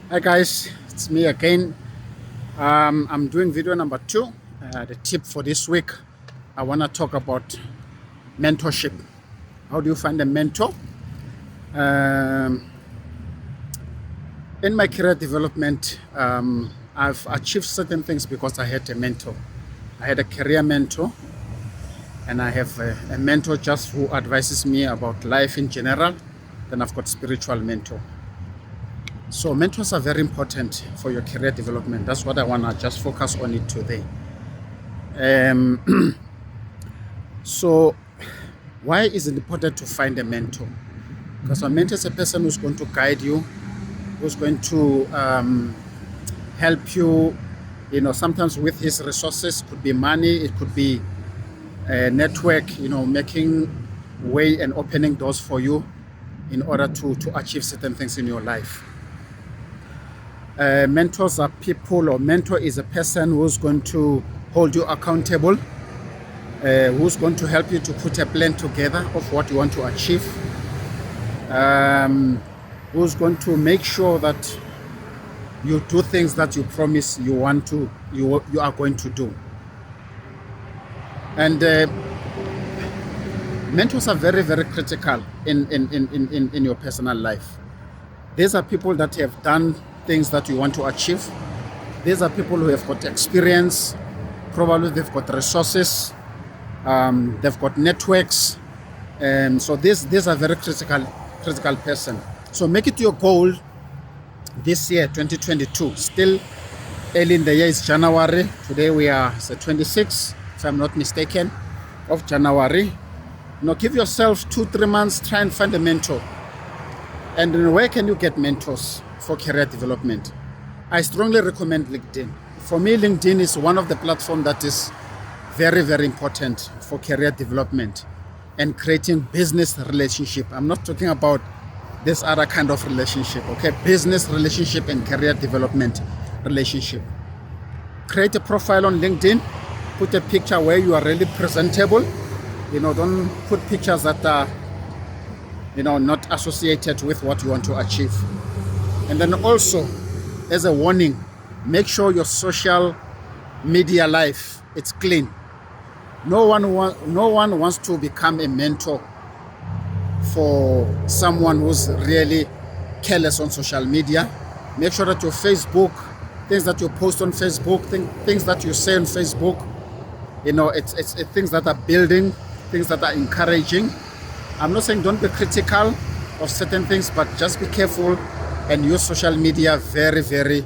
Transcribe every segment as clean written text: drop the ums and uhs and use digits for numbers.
Hi guys, it's me again. I'm doing video number 2. The tip for this week, I want to talk about mentorship. How do you find a mentor? Um, in my career development, I've achieved certain things because I had a mentor. I had a career mentor, and I have a mentor just who advises me about life in general. Then I've got spiritual mentor. So mentors are very important for your career development. That's what I want to just focus on it today. So why is it important to find a mentor? Because a mentor is a person who's going to guide you, who's going to help you, sometimes with his resources. Could be money, it could be a network, making way and opening doors for you in order to achieve certain things in your life. Mentors are people, or mentor is a person who's going to hold you accountable, who's going to help you to put a plan together of what you want to achieve, who's going to make sure that you do things that you promise you are going to do. And mentors are very, very critical in your personal life. These are people that have done things that you want to achieve. These are people who have got experience. Probably they've got resources. They've got networks. So these are very critical person. So make it your goal this year, 2022. Still early in the year, is January. Today we are the 26th, if I'm not mistaken, of January. Give yourself 2-3 months, try and find a mentor. And where can you get mentors for career development? I strongly recommend LinkedIn. For me, LinkedIn is one of the platforms that is very, very important for career development and creating business relationship. I'm not talking about this other kind of relationship, okay? Business relationship and career development relationship. Create a profile on LinkedIn. Put a picture where you are really presentable. Don't put pictures that are not associated with what you want to achieve. And then also, as a warning, make sure your social media life it's clean. No one wants to become a mentor for someone who's really careless on social media. Make sure that your Facebook, things that you post on Facebook, things that you say on Facebook, it's things that are building, things that are encouraging. I'm not saying don't be critical of certain things, but just be careful and use social media very, very.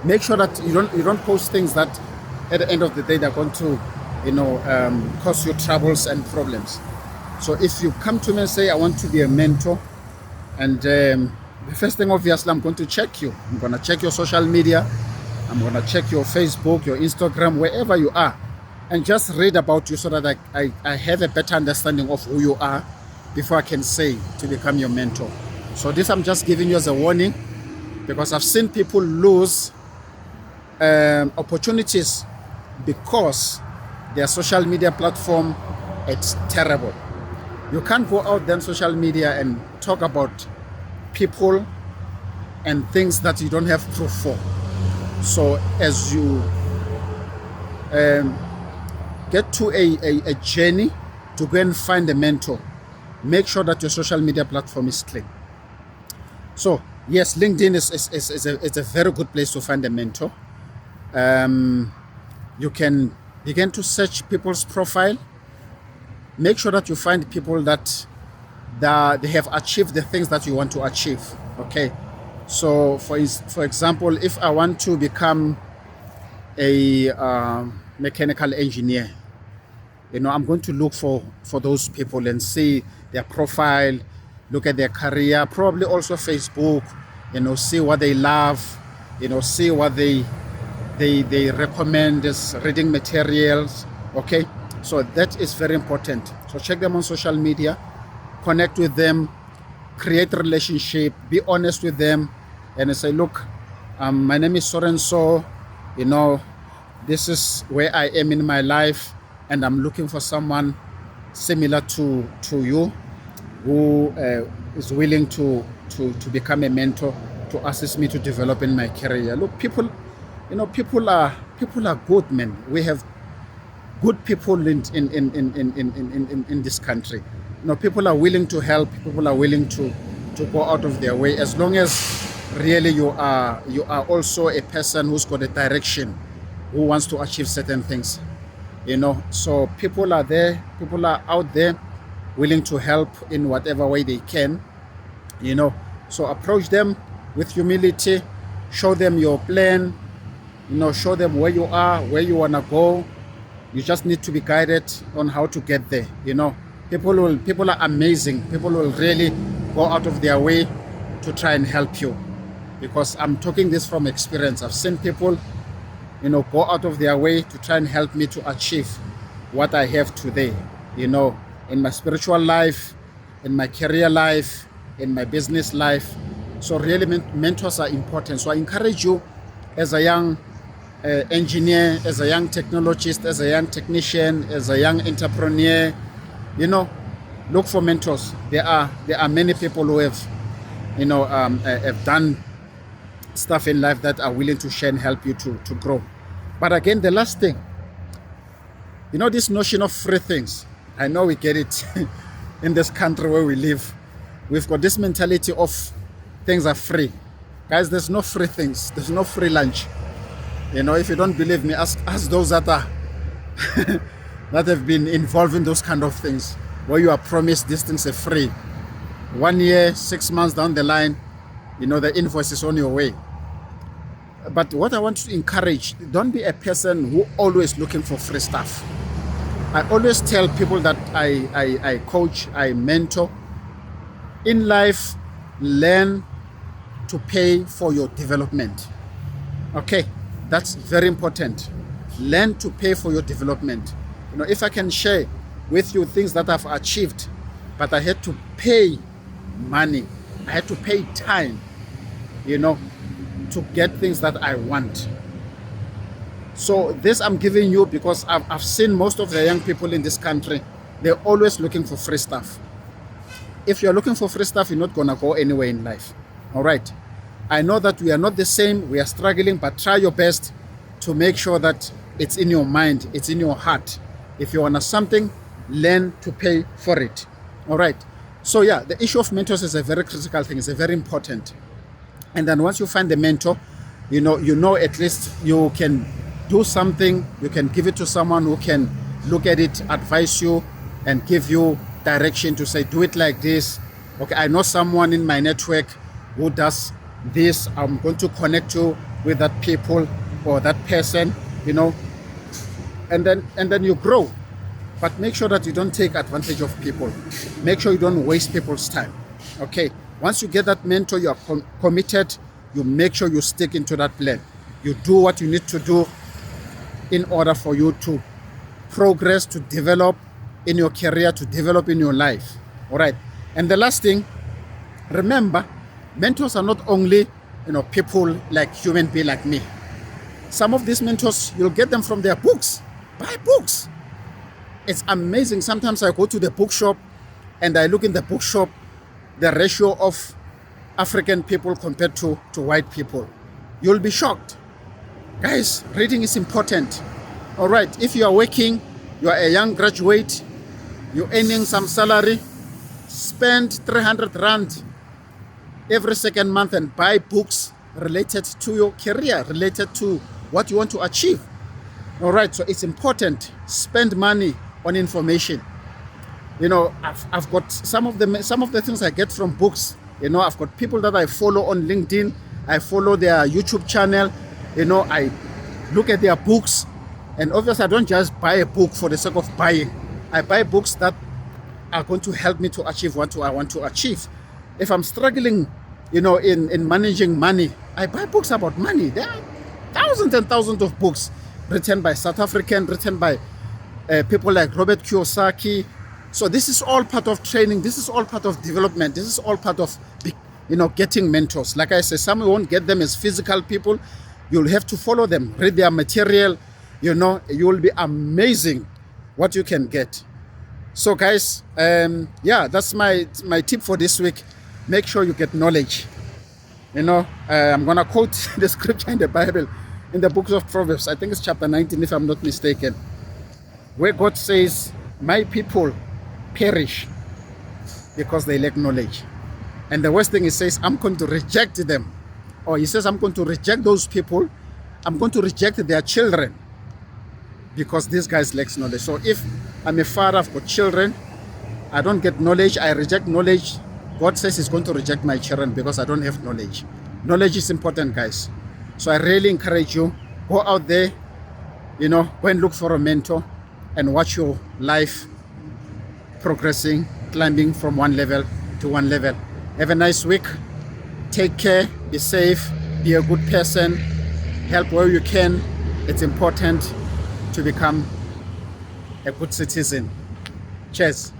Make sure that you don't post things that, at the end of the day, they're going to, cause you troubles and problems. So if you come to me and say I want to be a mentor, and the first thing, obviously, I'm going to check you. I'm going to check your social media. I'm going to check your Facebook, your Instagram, wherever you are, and just read about you so that I have a better understanding of who you are before I can say to become your mentor. So this I'm just giving you as a warning, because I've seen people lose opportunities because their social media platform, it's terrible. You can't go out there on social media and talk about people and things that you don't have proof for. So as you get to a journey to go and find a mentor, make sure that your social media platform is clean. So yes, LinkedIn is a very good place to find a mentor. You can begin to search people's profile. Make sure that you find people that they have achieved the things that you want to achieve. Okay. So for example, if I want to become a mechanical engineer, I'm going to look for those people and see their profile, look at their career, probably also Facebook, see what they love, see what they recommend as reading materials. Okay, so that is very important. So check them on social media, connect with them, create a relationship, be honest with them, and say, look, my name is so and so, this is where I am in my life, and I'm looking for someone similar to you. who is willing to become a mentor to assist me to develop in my career. Look, people, people are good, man. We have good people in this country. People are willing to help. People are willing to go out of their way, as long as really you are also a person who's got a direction, who wants to achieve certain things. So people are there. People are out there willing to help in whatever way they can. So approach them with humility, show them your plan, show them where you are, where you want to go. You just need to be guided on how to get there. People are amazing. People will really go out of their way to try and help you, because I'm talking this from experience. I've seen people go out of their way to try and help me to achieve what I have today, in my spiritual life, in my career life, in my business life. So really mentors are important. So I encourage you, as a young engineer, as a young technologist, as a young technician, as a young entrepreneur, look for mentors. There are many people who have have done stuff in life that are willing to share and help you to grow. But again, the last thing, this notion of free things, I know we get it in this country where we live. We've got this mentality of things are free. Guys, there's no free things. There's no free lunch. If you don't believe me, ask those that are that have been involved in those kind of things, where you are promised these things are free. 1 year, 6 months down the line, the invoice is on your way. But what I want to encourage, don't be a person who always looking for free stuff. I always tell people that I coach, I mentor. In life, learn to pay for your development. Okay, that's very important. Learn to pay for your development. If I can share with you things that I've achieved, but I had to pay money, I had to pay time, to get things that I want. So this I'm giving you because I've seen most of the young people in this country, they're always looking for free stuff. If you're looking for free stuff, you're not gonna go anywhere in life. All right. I know that we are not the same, we are struggling, but try your best to make sure that it's in your mind, it's in your heart. If you want something, learn to pay for it. All right. So yeah, the issue of mentors is a very critical thing. It's a very important. And then once you find the mentor, at least you can do something, you can give it to someone who can look at it, advise you, and give you direction to say, do it like this. Okay, I know someone in my network who does this. I'm going to connect you with that people or that person, and then you grow. But make sure that you don't take advantage of people. Make sure you don't waste people's time. Okay. Once you get that mentor, you are committed, you make sure you stick into that plan. You do what you need to do in order for you to progress, to develop in your career, to develop in your life. All right. And the last thing, remember, mentors are not only, people like human beings like me. Some of these mentors, you'll get them from their books. Buy books. It's amazing. Sometimes I go to the bookshop and I look in the bookshop, the ratio of African people compared to white people. You'll be shocked. Guys, reading is important. All right, if you are working, you are a young graduate, you're earning some salary, spend 300 Rand every second month and buy books related to your career, related to what you want to achieve. All right, so it's important. Spend money on information. I've got some of the things I get from books. I've got people that I follow on LinkedIn. I follow their YouTube channel. I look at their books, and obviously I don't just buy a book for the sake of buying. I buy books that are going to help me to achieve what I want to achieve. If I'm struggling, in managing money, I buy books about money. There are thousands and thousands of books written by South African, written by people like Robert Kiyosaki. So this is all part of training. This is all part of development. This is all part of, getting mentors. Like I said, some won't get them as physical people. You'll have to follow them, read their material. You will be amazing what you can get. So guys, yeah, that's my tip for this week. Make sure you get knowledge. I'm gonna quote the scripture in the Bible, in the books of Proverbs. I think it's chapter 19, if I'm not mistaken, where God says, "My people perish because they lack knowledge." And the worst thing, He says, "I'm going to reject them." Or He says, "I'm going to reject those people. I'm going to reject their children because these guys lack knowledge." So if I'm a father, I've got children, I don't get knowledge, I reject knowledge, God says He's going to reject my children because I don't have knowledge. Knowledge is important, guys. So I really encourage you, go out there, go and look for a mentor and watch your life progressing, climbing from one level to one level. Have a nice week. Take care, be safe, be a good person, help where you can. It's important to become a good citizen. Cheers.